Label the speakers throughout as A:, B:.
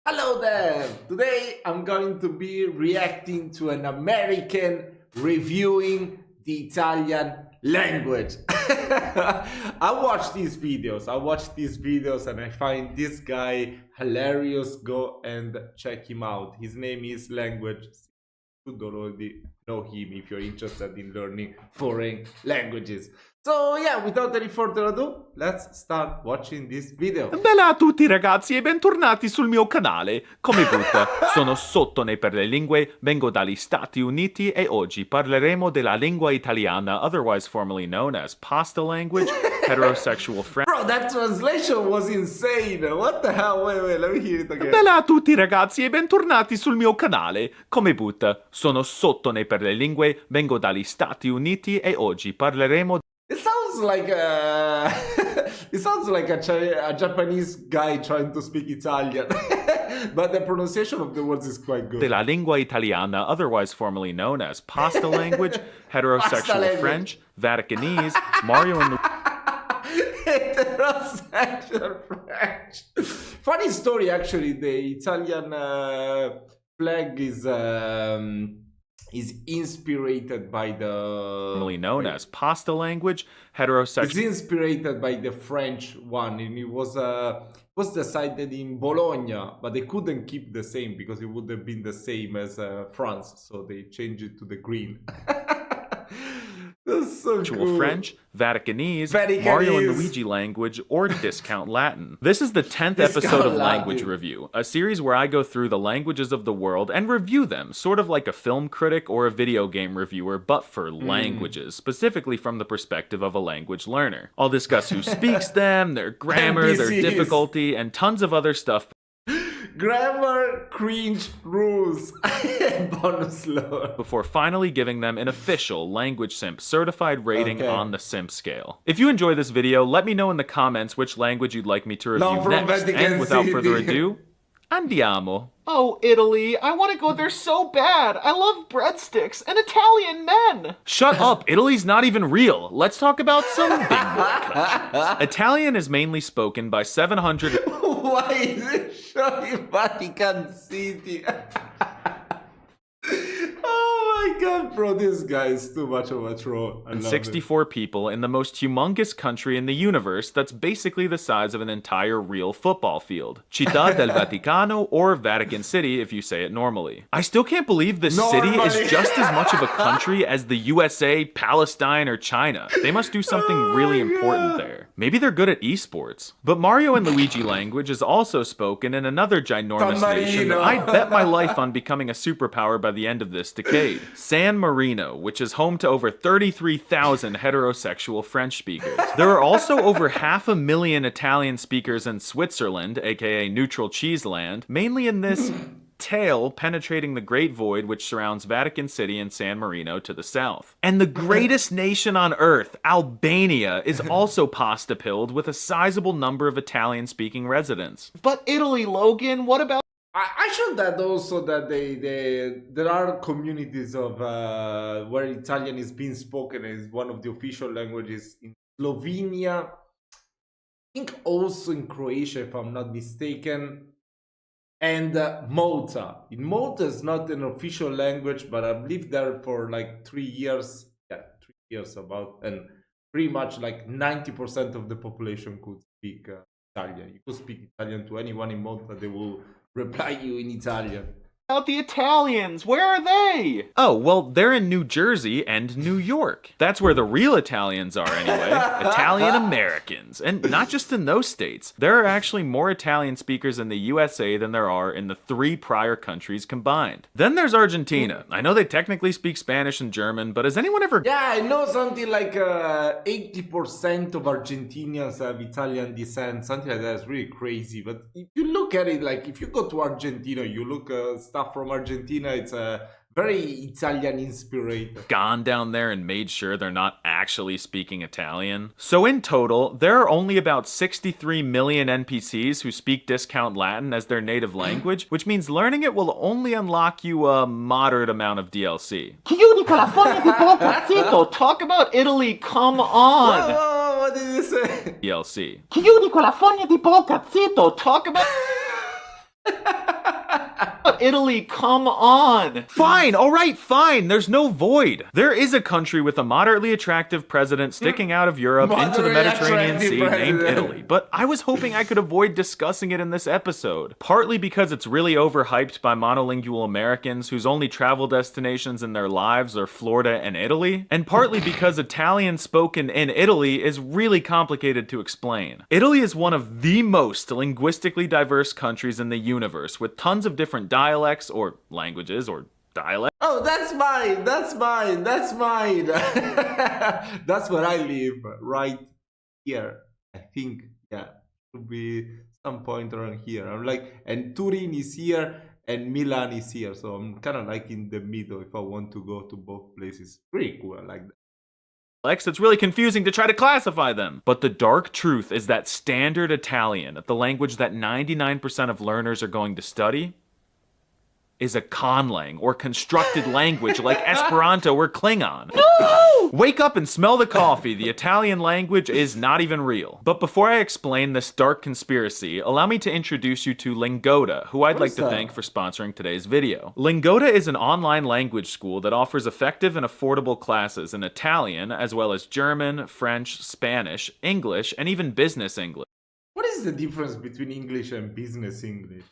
A: Hello there! Today I'm going to be reacting to an American reviewing the Italian language. I watch these videos and I find this guy hilarious. Go and check him out. His name is Language. You don't already know him if you're interested in learning foreign languages. So yeah, without any further ado, let's start watching this video.
B: Bella a tutti ragazzi e bentornati sul mio canale. Come butta, sono Sottone per le lingue, vengo dagli Stati Uniti e oggi parleremo della lingua italiana, otherwise formerly known as pasta language, heterosexual French.
A: Bro, that translation was insane. What the hell? Wait, let me hear it again.
B: Bella a tutti ragazzi e bentornati sul mio canale. Come butta, sono Sottone per le lingue, vengo dagli Stati Uniti e oggi parleremo.
A: It sounds like a Japanese guy trying to speak Italian, but the pronunciation of the words is quite good.
B: Della lingua italiana, otherwise formerly known as pasta language, heterosexual
A: language.
B: French, Vaticanese, Mauro and
A: Heterosexual French. Funny story, actually. The Italian flag is inspired by the
B: formerly known as pasta language, heterosexual.
A: It's inspired by the French one, and it was decided in Bologna, but they couldn't keep the same because it would have been the same as France, so they changed it to the green. That's so cool.
B: French, Vaticanese, Mario and Luigi language, or Discount Latin. This is the 10th episode of Language Review, a series where I go through the languages of the world and review them, sort of like a film critic or a video game reviewer, but for languages, specifically from the perspective of a language learner. I'll discuss who speaks them, their grammar, their difficulty, and tons of other stuff.
A: Grammar cringe rules. Bonus lore.
B: Before finally giving them an official Language Simp certified rating on the Simp scale. If you enjoy this video, let me know in the comments which language you'd like me to review next. And without further ado, andiamo.
C: Oh, Italy, I want to go there so bad. I love breadsticks and Italian men.
B: Shut up, Italy's not even real. Let's talk about some big boy countries. Italian is mainly spoken by 700...
A: Why is it showing Vatican City? Oh my god, bro, this guy is too much of a troll. I love
B: 64
A: it.
B: people in the most humongous country in the universe that's basically the size of an entire real football field. Città del Vaticano, or Vatican City if you say it normally. I still can't believe this city is just as much of a country as the USA, Palestine, or China. They must do something really important there. Maybe they're good at esports. But Mario and Luigi language is also spoken in another ginormous nation that I'd bet my life on becoming a superpower by the end of this decade. San Marino, which is home to over 33,000 heterosexual French speakers. There are also over 500,000 Italian speakers in Switzerland, aka neutral cheese land, mainly in this tail penetrating the Great Void which surrounds Vatican City and San Marino to the south. And the greatest nation on earth, Albania, is also pasta-pilled with a sizable number of Italian-speaking residents.
C: But Italy, Logan, what about...
A: I should add also that there are communities of where Italian is being spoken as one of the official languages in Slovenia. I think also in Croatia, if I'm not mistaken, and Malta. In Malta, it's not an official language, but I've lived there for like 3 years. Yeah, 3 years about, and pretty much like 90% of the population could speak Italian. You could speak Italian to anyone in Malta, they will reply you in Italian.
C: About the Italians? Where are they?
B: Oh, well, they're in New Jersey and New York. That's where the real Italians are anyway. Italian Americans. And not just in those states. There are actually more Italian speakers in the USA than there are in the 3 prior countries combined. Then there's Argentina. I know they technically speak Spanish and German, but has anyone ever...
A: Yeah, I know something like 80% of Argentinians have Italian descent. Something like that is really crazy. But if you look at it, like if you go to Argentina, you look stuff from Argentina, it's a very Italian inspired.
B: Gone down there and made sure they're not actually speaking Italian. So in total, there are only about 63 million NPCs who speak Discount Latin as their native language, which means learning it will only unlock you a moderate amount of DLC.
C: Chiudi quella foglia di bocca, zitto! Talk about Italy, come on!
A: Whoa, what did you say?
B: DLC.
C: Chiudi quella foglia di bocca, zitto! Talk about... Italy, come on.
B: Fine, alright, fine. There's no void. There is a country with a moderately attractive president sticking out of Europe into the
A: Moderately
B: Mediterranean
A: attractive
B: Sea named
A: president.
B: Italy, but I was hoping I could avoid discussing it in this episode. Partly because it's really overhyped by monolingual Americans whose only travel destinations in their lives are Florida and Italy, and partly because Italian spoken in Italy is really complicated to explain. Italy is one of the most linguistically diverse countries in the universe, with tons of different dialects or languages or dialects.
A: Oh, that's mine. That's mine. That's mine. That's where I live, right here. I think, yeah, should be some point around here. I'm like, and Turin is here and Milan is here. So I'm kind of like in the middle if I want to go to both places. Pretty cool. I like that.
B: It's really confusing to try to classify them. But the dark truth is that Standard Italian, the language that 99% of learners are going to study, is a conlang or constructed language like Esperanto or Klingon. No! Wake up and smell the coffee. The Italian language is not even real. But before I explain this dark conspiracy, allow me to introduce you to Lingoda, who I'd like to thank for sponsoring today's video. Lingoda is an online language school that offers effective and affordable classes in Italian, as well as German, French, Spanish, English, and even business English.
A: What is the difference between English and business English?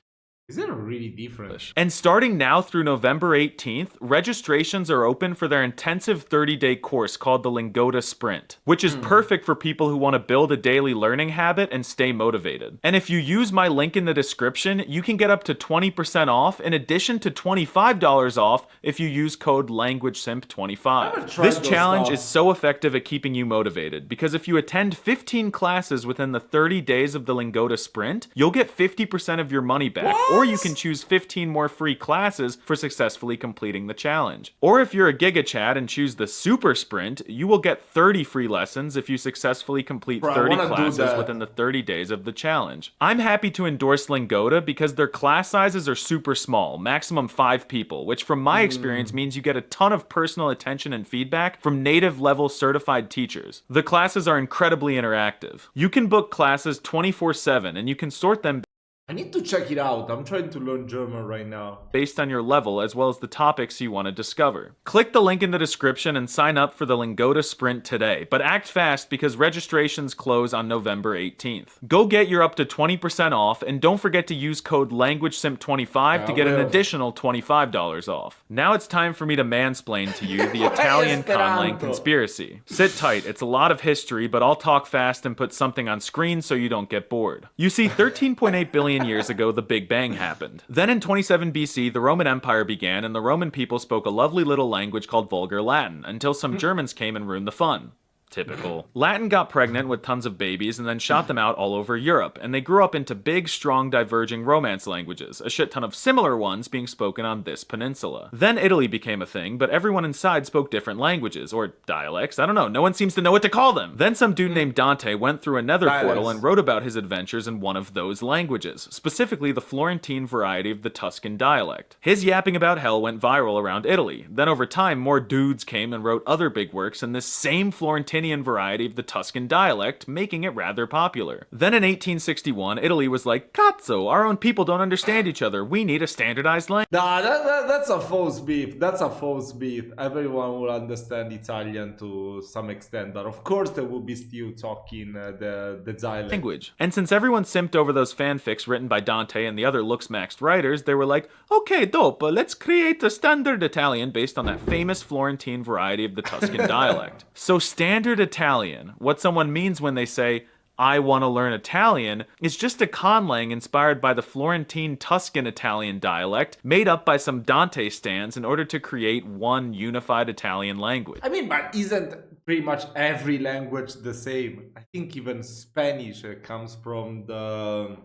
A: Is it really different?
B: And starting now through November 18th, registrations are open for their intensive 30-day course called the Lingoda Sprint, which is perfect for people who want to build a daily learning habit and stay motivated. And if you use my link in the description, you can get up to 20% off in addition to $25 off if you use code LanguageSimp25. This challenge is so effective at keeping you motivated because if you attend 15 classes within the 30 days of the Lingoda Sprint, you'll get 50% of your money back. Or you can choose 15 more free classes for successfully completing the challenge. Or if you're a Giga Chad and choose the Super Sprint, you will get 30 free lessons if you successfully complete 30 classes within the 30 days of the challenge. I'm happy to endorse Lingoda because their class sizes are super small, maximum 5 people, which from my experience means you get a ton of personal attention and feedback from native level certified teachers. The classes are incredibly interactive. You can book classes 24/7 and you can sort them
A: I need to check it out. I'm trying to learn German right now.
B: based on your level as well as the topics you want to discover. Click the link in the description and sign up for the Lingoda Sprint today, but act fast because registrations close on November 18th. Go get your up to 20% off and don't forget to use code LanguageSimp25 to get an additional $25 off. Now it's time for me to mansplain to you the Italian conlang conspiracy. Sit tight, it's a lot of history, but I'll talk fast and put something on screen so you don't get bored. You see, 13.8 billion years ago, the Big Bang happened. Then in 27 BC, the Roman Empire began, and the Roman people spoke a lovely little language called Vulgar Latin, until some Germans came and ruined the fun. Typical. Latin got pregnant with tons of babies and then shot them out all over Europe, and they grew up into big, strong, diverging Romance languages, a shit ton of similar ones being spoken on this peninsula. Then Italy became a thing, but everyone inside spoke different languages, or dialects, I don't know, no one seems to know what to call them. Then some dude named Dante went through another portal and wrote about his adventures in one of those languages, specifically the Florentine variety of the Tuscan dialect. His yapping about hell went viral around Italy. Then over time, more dudes came and wrote other big works in this same Florentine variety of the Tuscan dialect, making it rather popular. Then in 1861, Italy was like, cazzo, our own people don't understand each other, we need a standardized language.
A: Nah, that's a false beef. That's a false beef. Everyone will understand Italian to some extent, but of course they will be still talking the dialect.
B: And since everyone simped over those fanfics written by Dante and the other looks-maxed writers, they were like, okay, dope, let's create a standard Italian based on that famous Florentine variety of the Tuscan dialect. So standard Italian, what someone means when they say, I want to learn Italian, is just a conlang inspired by the Florentine Tuscan Italian dialect, made up by some Dante stans in order to create one unified Italian language.
A: I mean, but isn't pretty much every language the same? I think even Spanish comes from the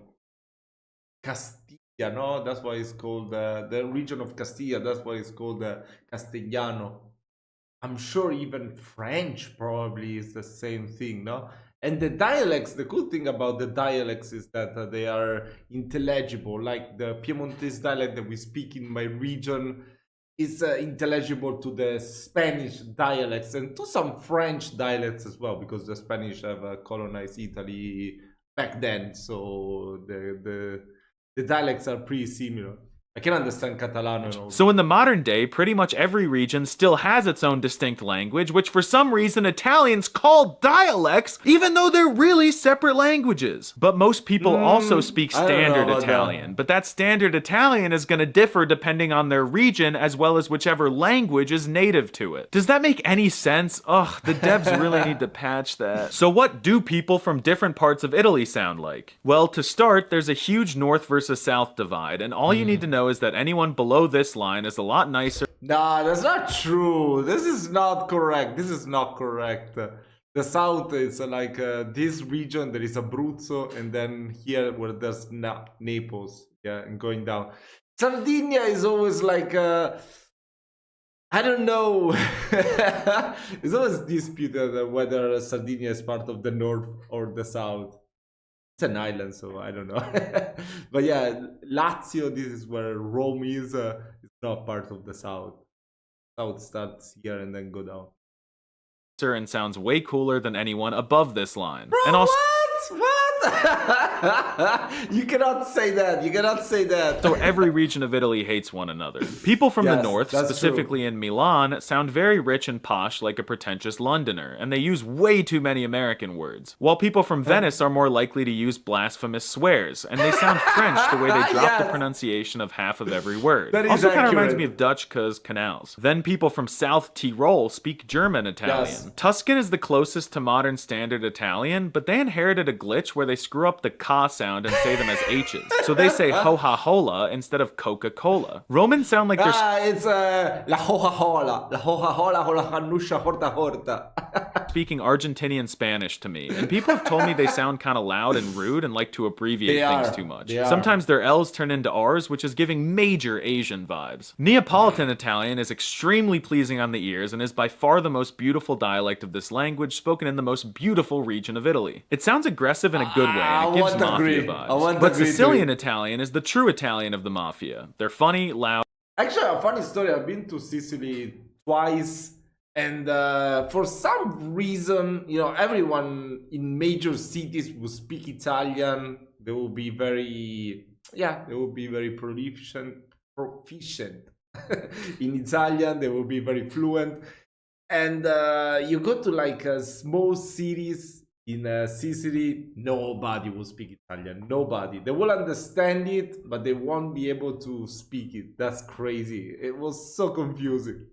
A: Castilla, no? That's why it's called the region of Castilla. That's why it's called Castellano. I'm sure even French probably is the same thing, no? And the dialects, the cool thing about the dialects is that they are intelligible. Like the Piemontese dialect that we speak in my region is intelligible to the Spanish dialects and to some French dialects as well, because the Spanish have colonized Italy back then. So the dialects are pretty similar. I can understand Catalan and all.
B: So in the modern day, pretty much every region still has its own distinct language, which for some reason Italians call dialects, even though they're really separate languages. But most people also speak
A: I don't know
B: standard
A: about
B: Italian,
A: that.
B: but that standard Italian is going to differ depending on their region as well as whichever language is native to it. Does that make any sense? Ugh, the devs really need to patch that. So what do people from different parts of Italy sound like? Well, to start, there's a huge north versus south divide, and all you need to know is that anyone below this line is a lot nicer.
A: Nah, that's not true. This is not correct. This is not correct. The south is like this region. There is Abruzzo, and then here where there's Naples. Yeah, and going down. Sardinia is always like I don't know. It's always disputed whether Sardinia is part of the north or the south. It's an island, so I don't know. But yeah, Lazio, this is where Rome is. It's not part of the south. South starts here and then go down.
B: And sounds way cooler than anyone above this line.
A: Bro,
B: And also
A: what? You cannot say that. You cannot say that.
B: So every region of Italy hates one another. People from the
A: Yes,
B: north,
A: that's
B: specifically in Milan, sound very rich and posh like a pretentious Londoner, and they use way too many American words. While people from Venice are more likely to use blasphemous swears, and they sound French the way they drop the
A: Yes.
B: pronunciation of half of every word.
A: That is
B: Also kind of reminds
A: accurate.
B: me of Dutch cause canals. Then people from South Tyrol speak German Italian.
A: Yes.
B: Tuscan is the closest to modern standard Italian, but they inherited a glitch where they screw up the ka sound and say them as H's. So they say ho-ha-hola instead of Coca-Cola. Romans sound like they're
A: It's la Coca-Cola. La Coca-Cola con la cannuscia horta horta.
B: speaking Argentinian Spanish to me, and people have told me they sound kind of loud and rude and like to abbreviate
A: They
B: things
A: are.
B: too much.
A: They are.
B: Sometimes their L's turn into R's, which is giving major Asian vibes. Neapolitan Italian is extremely pleasing on the ears and is by far the most beautiful dialect of this language, spoken in the most beautiful region of Italy. It sounds aggressive in a good way, and it
A: I
B: gives
A: want to
B: mafia
A: agree. I
B: vibes.
A: want to
B: But
A: agree to
B: Sicilian
A: it.
B: Italian is the true Italian of the mafia. They're funny, loud,
A: Actually, a funny story. I've been to Sicily twice, and for some reason, everyone in major cities will speak Italian. They will be very, they will be very proficient in Italian. They will be very fluent. And you go to like small cities in Sicily, nobody will speak Italian. Nobody. They will understand it, but they won't be able to speak it. That's crazy. It was so confusing.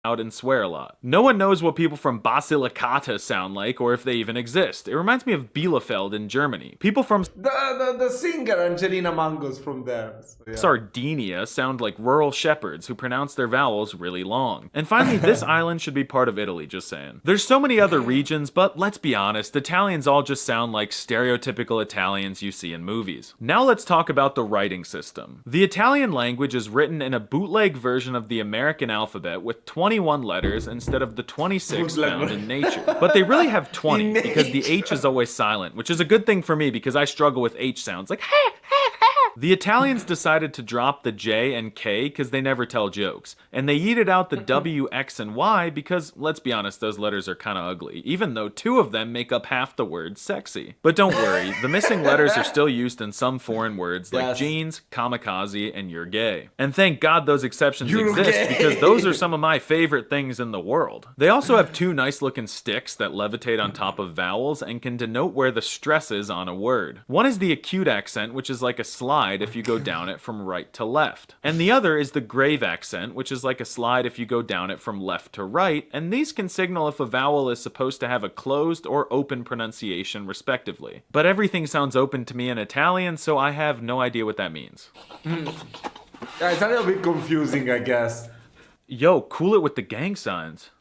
B: and swear a lot. No one knows what people from Basilicata sound like or if they even exist. It reminds me of Bielefeld in Germany. People from
A: The singer Angelina Mango's from there. So, yeah.
B: Sardinia sound like rural shepherds who pronounce their vowels really long. And finally, this island should be part of Italy, just saying. There's so many other regions, but let's be honest, Italians all just sound like stereotypical Italians you see in movies. Now let's talk about the writing system. The Italian language is written in a bootleg version of the American alphabet with 21 letters instead of the 26 found in nature. But they really have 20 because the H is always silent, which is a good thing for me because I struggle with H sounds like The Italians decided to drop the J and K because they never tell jokes, and they yeeted out the W, X, and Y because, let's be honest, those letters are kind of ugly, even though 2 of them make up half the word sexy. But don't worry, the missing letters are still used in some foreign words like
A: Yes.
B: jeans, kamikaze, and you're gay. And thank God those exceptions
A: You're
B: exist
A: gay.
B: because those are some of my favorite things in the world. They also have 2 nice looking sticks that levitate on top of vowels and can denote where the stress is on a word. One is the acute accent, which is like a slide if you go down it from right to left. And the other is the grave accent, which is like a slide if you go down it from left to right, and these can signal if a vowel is supposed to have a closed or open pronunciation respectively. But everything sounds open to me in Italian, so I have no idea what that means.
A: Yeah, it's a little bit confusing, I guess.
B: Yo, cool it with the gang signs.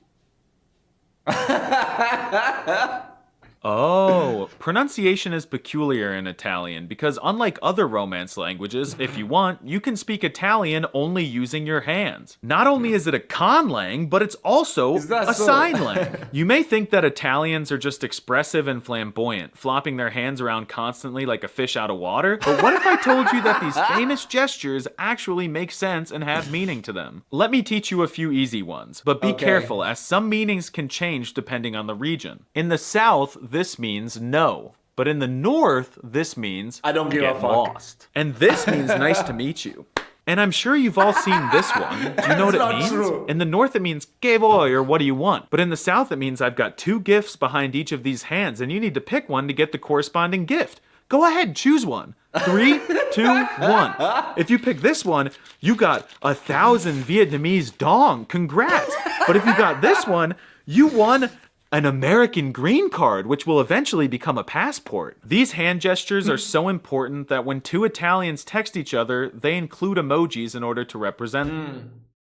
B: Oh, pronunciation is peculiar in Italian because unlike other Romance languages, if you want, you can speak Italian only using your hands. Not only is it a conlang, but it's also
A: Is that
B: a
A: so?
B: sign lang. You may think that Italians are just expressive and flamboyant, flopping their hands around constantly like a fish out of water, but what if I told you that these famous gestures actually make sense and have meaning to them? Let me teach you a few easy ones, but be
A: Okay.
B: careful as some meanings can change depending on the region. In the South, this means no. But in the North, this means
A: I don't give
B: get
A: a fuck.
B: lost. And this means nice to meet you. And I'm sure you've all seen this one. Do you know what it means?
A: True.
B: In the north, it means "que voy" or "what do you want?" But in the south, it means I've got 2 gifts behind each of these hands, and you need to pick one to get the corresponding gift. Go ahead, choose one. 3, 2, 1. If you pick this one, you got 1,000 Vietnamese dong. Congrats. But if you got this one, you won an American green card, which will eventually become a passport. These hand gestures are so important that when 2 Italians text each other, they include emojis in order to represent them.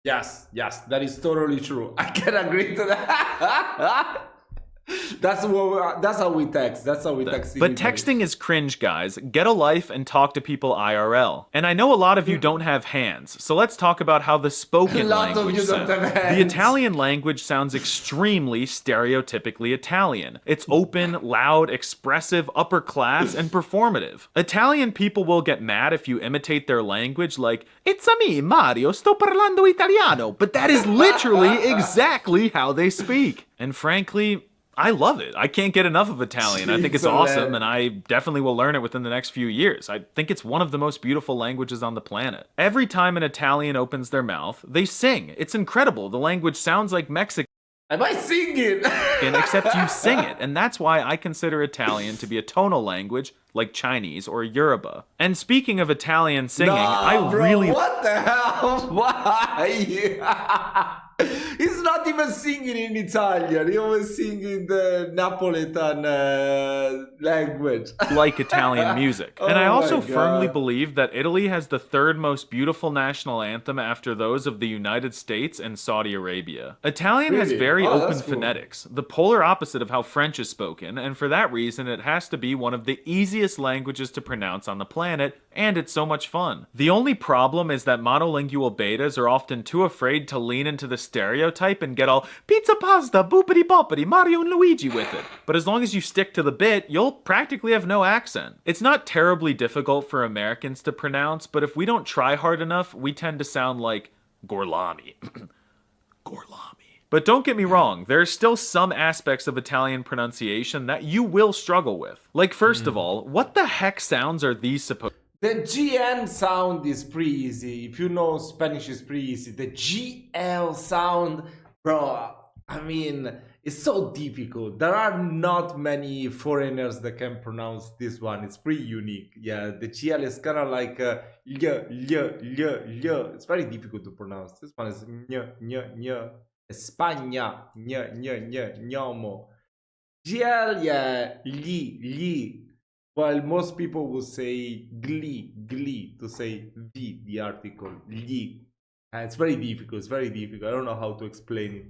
A: Yes, that is totally true. I can agree to that. That's how we text. That's how we text.
B: But texting is cringe, guys. Get a life and talk to people IRL. And I know a lot of you don't have hands, so let's talk about how the spoken language sounds. The Italian language sounds extremely stereotypically Italian. It's open, loud, expressive, upper class, and performative. Italian people will get mad if you imitate their language like, "It's a me, Mario, sto parlando italiano," but that is literally exactly how they speak. And frankly, I love it. I can't get enough of Italian. I think it's awesome, and I definitely will learn it within the next few years. I think it's one of the most beautiful languages on the planet. Every time an Italian opens their mouth, they sing. It's incredible. The language sounds like Mexican.
A: Am I singing?
B: Except you sing it, and that's why I consider Italian to be a tonal language like Chinese or Yoruba. And speaking of Italian singing,
A: What the hell? Why? He's not even singing in Italian. He was singing the Napolitan language.
B: like Italian music. And I
A: Oh
B: also
A: my
B: firmly
A: God.
B: believe that Italy has the 3rd most beautiful national anthem after those of the United States and Saudi Arabia. Italian has
A: Really?
B: very
A: Oh,
B: open
A: that's cool.
B: phonetics, the polar opposite of how French is spoken, and for that reason it has to be one of the easiest languages to pronounce on the planet, and it's so much fun. The only problem is that monolingual betas are often too afraid to lean into the stereotype and get all pizza pasta, boopity boppity, Mario and Luigi with it. But as long as you stick to the bit, you'll practically have no accent. It's not terribly difficult for Americans to pronounce, but if we don't try hard enough, we tend to sound like Gorlami. Gorlami. But don't get me wrong, there are still some aspects of Italian pronunciation that you will struggle with. Like, first of all, what the heck sounds are these supposed
A: The GN sound is pretty easy. If you know Spanish, is pretty easy. The GL sound, bro, I mean, it's so difficult. There are not many foreigners that can pronounce this one. It's pretty unique. Yeah, the GL is kind of like It's very difficult to pronounce. This one is España, gnomo. GL, yeah, gli. While most people will say glee to say the article, gli. It's very difficult. It's very difficult. I don't know how to explain it.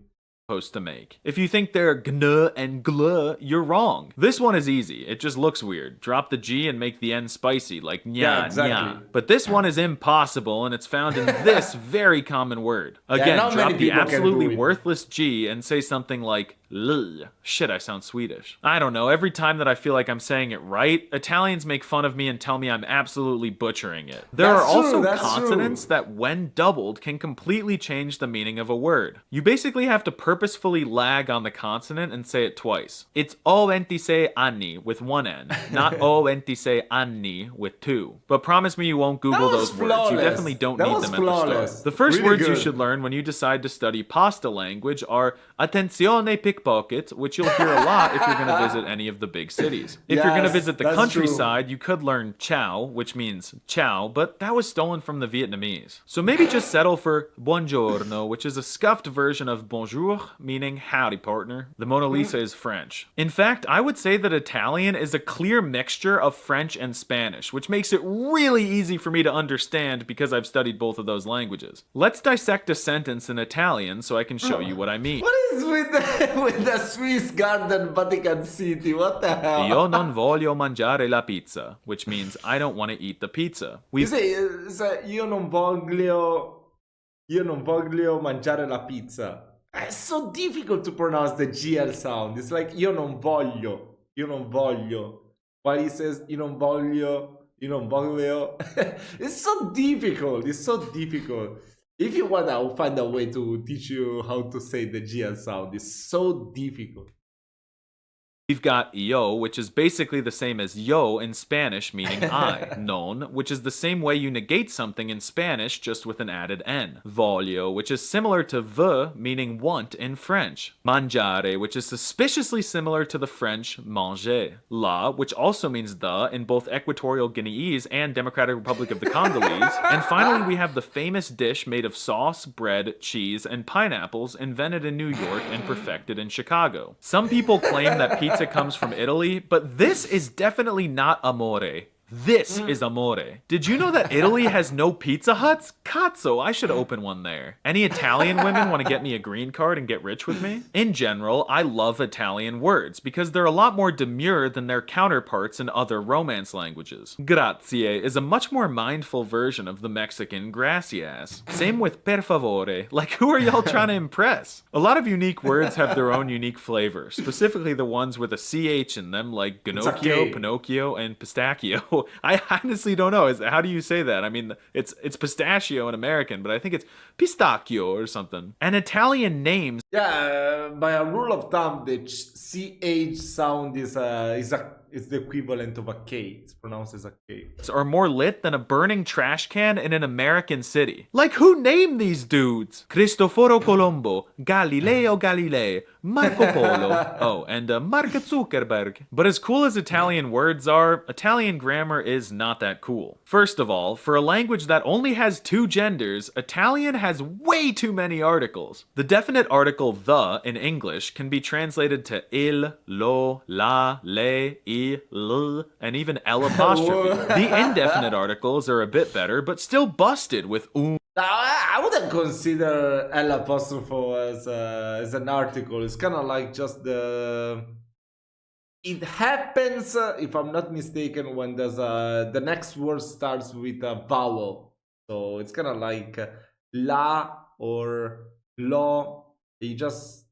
B: to make? If you think they're gn and gl, you're wrong. This one is easy. It just looks weird. Drop the G and make the N spicy, like nya,
A: Yeah, exactly.
B: nya. But this one is impossible, and it's found in this very common word. Again,
A: not many
B: drop the
A: people can do
B: absolutely
A: it.
B: worthless G and say something like l. Shit, I sound Swedish. I don't know. Every time that I feel like I'm saying it right, Italians make fun of me and tell me I'm absolutely butchering it. There
A: That's
B: are also
A: true, that's
B: consonants
A: true.
B: that, when doubled, can completely change the meaning of a word. You basically have to purposefully lag on the consonant and say it twice. It's o 26 anni with one N, not o 26 anni with two. But promise me you won't Google
A: That was
B: those words. You
A: flawless.
B: definitely don't
A: That
B: need
A: was
B: them at the
A: flawless.
B: start. The first
A: Really
B: words you
A: good.
B: should learn when you decide to study pasta language are attenzione pickpocket, which you'll hear a lot if you're going to visit any of the big cities. If you're going to
A: Yes,
B: visit the
A: that's
B: countryside, you could learn ciao, which means ciao, but that was stolen from the Vietnamese. So maybe just settle for buongiorno, which is a scuffed version of bonjour, meaning howdy partner. The Mona Lisa is French. In fact, I would say that Italian is a clear mixture of French and Spanish, which makes it really easy for me to understand because I've studied both of those languages. Let's dissect a sentence in Italian so I can show you what I mean.
A: What is with the Swiss Garden Vatican City? What the hell?
B: Io non voglio mangiare la pizza, which means I don't want to eat the pizza.
A: You say io non voglio mangiare la pizza. It's so difficult to pronounce the GL sound. It's like io non voglio. While he says io non voglio. It's so difficult. If you want, I'll find a way to teach you how to say the GL sound. It's so difficult.
B: We've got yo, which is basically the same as yo in Spanish, meaning I. Non, which is the same way you negate something in Spanish, just with an added n. Voglio, which is similar to v, meaning want in French. Mangiare, which is suspiciously similar to the French manger. La, which also means the in both Equatorial Guineese and Democratic Republic of the Congolese. And finally, we have the famous dish made of sauce, bread, cheese, and pineapples, invented in New York and perfected in Chicago. Some people claim that pizza comes from Italy, but this is definitely not amore. This is amore. Did you know that Italy has no Pizza Huts? Cazzo, I should open one there. Any Italian women want to get me a green card and get rich with me? In general, I love Italian words because they're a lot more demure than their counterparts in other Romance languages. Grazie is a much more mindful version of the Mexican gracias. Same with per favore. Like, who are y'all trying to impress? A lot of unique words have their own unique flavor, specifically the ones with a CH in them, like Ginocchio, Pinocchio, and Pistachio. I honestly don't know. How do you say that? I mean, it's pistachio in American, but I think it's pistacchio or something. And Italian names.
A: Yeah, by a rule of thumb, the ch sound is the equivalent of a K. It's pronounced as a K.
B: Are more lit than a burning trash can in an American city. Like, who named these dudes? Cristoforo Colombo, Galileo Galilei, Marco Polo, oh, and Mark Zuckerberg. But as cool as Italian words are, Italian grammar is not that cool. First of all, for a language that only has two genders, Italian has way too many articles. The definite article the in English can be translated to il, lo, la, le, I, l, and even L apostrophe. The indefinite articles are a bit better, but still busted with
A: I wouldn't consider L apostrophe as an article. It's kind of like just the. It happens, if I'm not mistaken, when there's the next word starts with a vowel. So it's kind of like la or lo. You just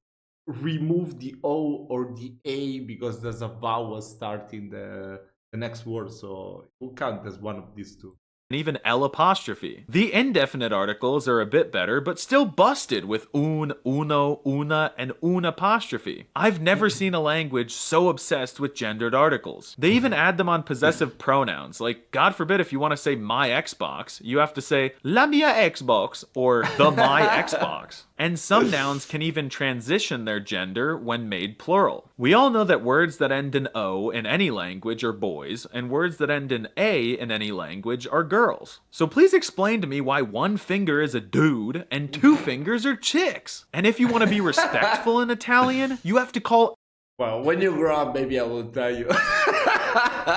A: remove the O or the A because there's a vowel starting the next word. So it will count as one of these two.
B: and even L apostrophe. The indefinite articles are a bit better, but still busted with un, uno, una, and un apostrophe. I've never seen a language so obsessed with gendered articles. They even add them on possessive pronouns, like, God forbid if you want to say my Xbox, you have to say la mia Xbox, or the my Xbox. And some nouns can even transition their gender when made plural. We all know that words that end in O in any language are boys, and words that end in A in any language are girls. So please explain to me why one finger is a dude and two fingers are chicks. And if you want to be respectful in Italian, you have to call
A: Well, when you grow up, maybe I will tell you.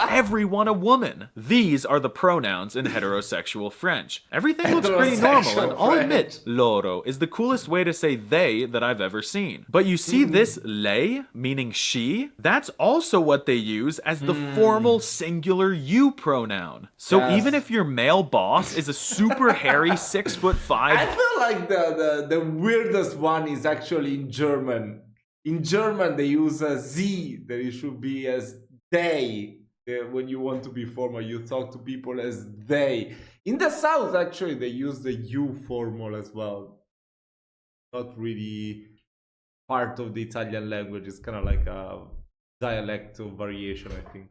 B: everyone a woman. These are the pronouns in heterosexual French. Everything looks pretty normal, and I'll admit, loro is the coolest way to say they that I've ever seen. But you see this lei, meaning she? That's also what they use as the formal singular you pronoun. So
A: Yes.
B: even if your male boss is a super hairy 6'5",
A: I feel like the weirdest one is actually in German. In German, they use a Z, that it should be as they. When you want to be formal, you talk to people as they. In the South, actually, they use the you formal as well. Not really part of the Italian language. It's kind of like a dialectal variation, I think.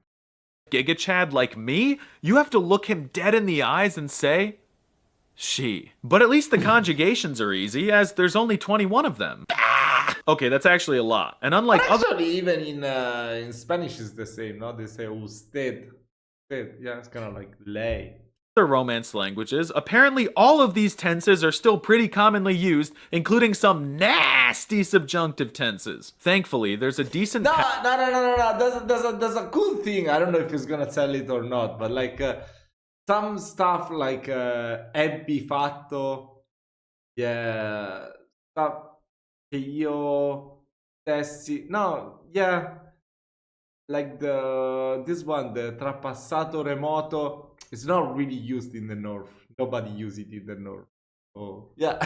B: Giga Chad like me, you have to look him dead in the eyes and say, she. But at least the conjugations are easy, as there's only 21 of them. Okay, that's actually a lot. And unlike other...
A: Actually, even in Spanish, it's the same, no? They say usted. Usted. Yeah, it's kind of like ley.
B: Romance languages, apparently all of these tenses are still pretty commonly used, including some nasty subjunctive tenses. Thankfully, there's a decent...
A: No. There's a cool thing. I don't know if he's gonna tell it or not, but like some stuff like ebbi fatto, yeah, stuff che io stessi. No, yeah, like this one, the trapassato remoto. It's not really used in the north. Nobody uses it in the north. Oh, yeah.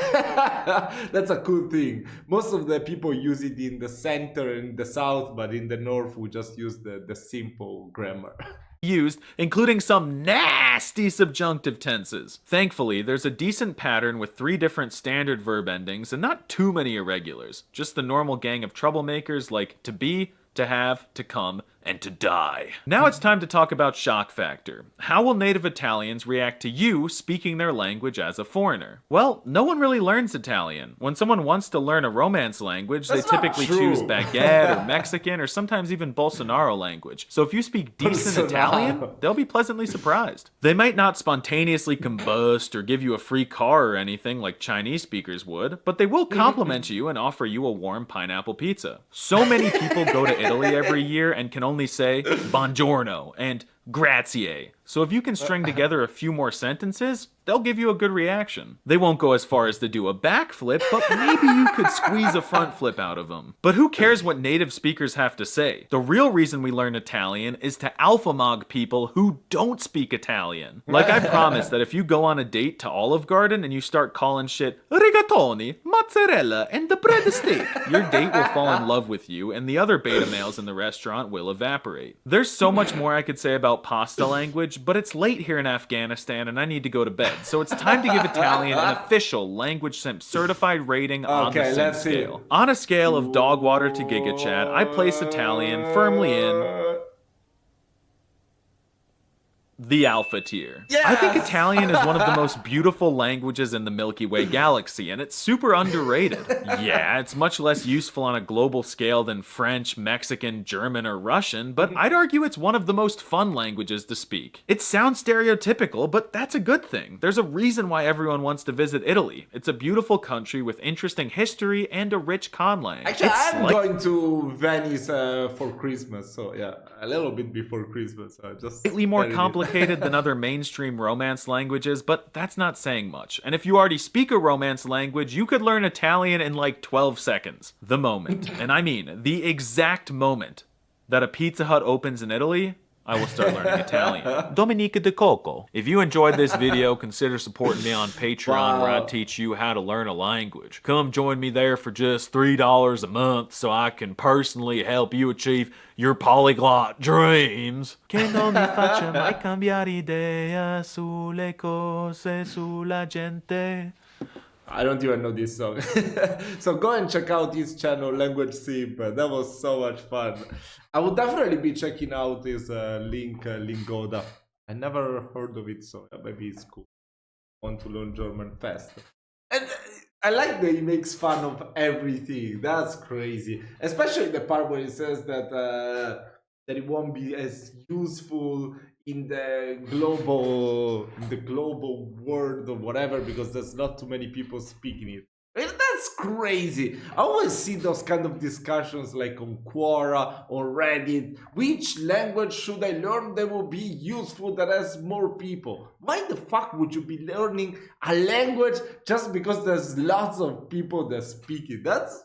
A: That's a cool thing. Most of the people use it in the center and the south, but in the north, we just use the simple grammar.
B: Used, including some nasty subjunctive tenses. Thankfully, there's a decent pattern with 3 different standard verb endings and not too many irregulars. Just the normal gang of troublemakers like to be, to have, to come, and to die. Now it's time to talk about shock factor. How will native Italians react to you speaking their language as a foreigner? Well, no one really learns Italian. When someone wants to learn a Romance language,
A: That's
B: they
A: not
B: typically
A: true.
B: choose Baguette or Mexican or sometimes even Bolsonaro language. So if you speak decent
A: Bolsonaro.
B: Italian, they'll be pleasantly surprised. They might not spontaneously combust or give you a free car or anything like Chinese speakers would, but they will compliment you and offer you a warm pineapple pizza. So many people go to Italy every year and can only say buongiorno and grazie. So if you can string together a few more sentences, they'll give you a good reaction. They won't go as far as to do a backflip, but maybe you could squeeze a front flip out of them. But who cares what native speakers have to say? The real reason we learn Italian is to alphamog people who don't speak Italian. Like I promised that if you go on a date to Olive Garden and you start calling shit rigatoni, mozzarella, and the bread steak, your date will fall in love with you and the other beta males in the restaurant will evaporate. There's so much more I could say about pasta language, but it's late here in Afghanistan and I need to go to bed. So it's time to give Italian an official language simp certified rating on the simp scale. On a scale of dog water to Giga Chad, I place Italian firmly in the alpha tier.
A: Yes!
B: I think Italian is one of the most beautiful languages in the Milky Way galaxy, and it's super underrated. Yeah, it's much less useful on a global scale than French, Mexican, German, or Russian, but I'd argue it's one of the most fun languages to speak. It sounds stereotypical, but that's a good thing. There's a reason why everyone wants to visit Italy. It's a beautiful country with interesting history and a rich conlang.
A: Actually, I'm going to Venice for Christmas, so yeah, a little bit before Christmas. Just
B: Slightly more complicated than other mainstream Romance languages, but that's not saying much. And if you already speak a Romance language, you could learn Italian in like 12 seconds. The moment, and I mean the exact moment, that a Pizza Hut opens in Italy, I will start learning Italian. Dominica de Coco. If you enjoyed this video, consider supporting me on Patreon where I teach you how to learn a language. Come join me there for just $3 a month so I can personally help you achieve your polyglot dreams. Che non mi faccia mai cambiare idea sulle cose, sulla gente.
A: I don't even know this song. So go and check out his channel, Language Simp. That was so much fun. I would definitely be checking out his Lingoda. I never heard of it, so maybe it's cool. Want to learn German fast. And I like that he makes fun of everything. That's crazy. Especially the part where he says that it won't be as useful in the global world or whatever because there's not too many people speaking it. I mean, that's crazy. I always see those kind of discussions like on Quora or Reddit. Which language should I learn that will be useful that has more people? Why the fuck would you be learning a language just because there's lots of people that speak it? That's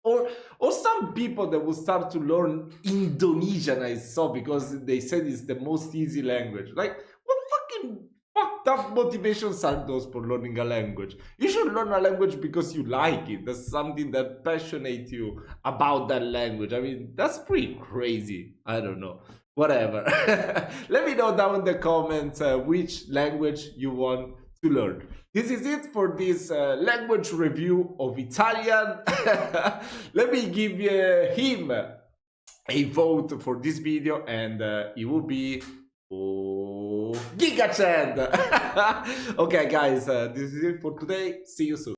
A: or some people that will start to learn Indonesian, I saw, because they said it's the most easy language. Like, what fucking fucked up motivations are those for learning a language? You should learn a language because you like it. There's something that passionates you about that language. I mean, that's pretty crazy. I don't know. Whatever. Let me know down in the comments which language you want to learn. This is it for this language review of Italian. Let me give him a vote for this video, and it will be Giga Chad. Okay, guys, this is it for today. See you soon.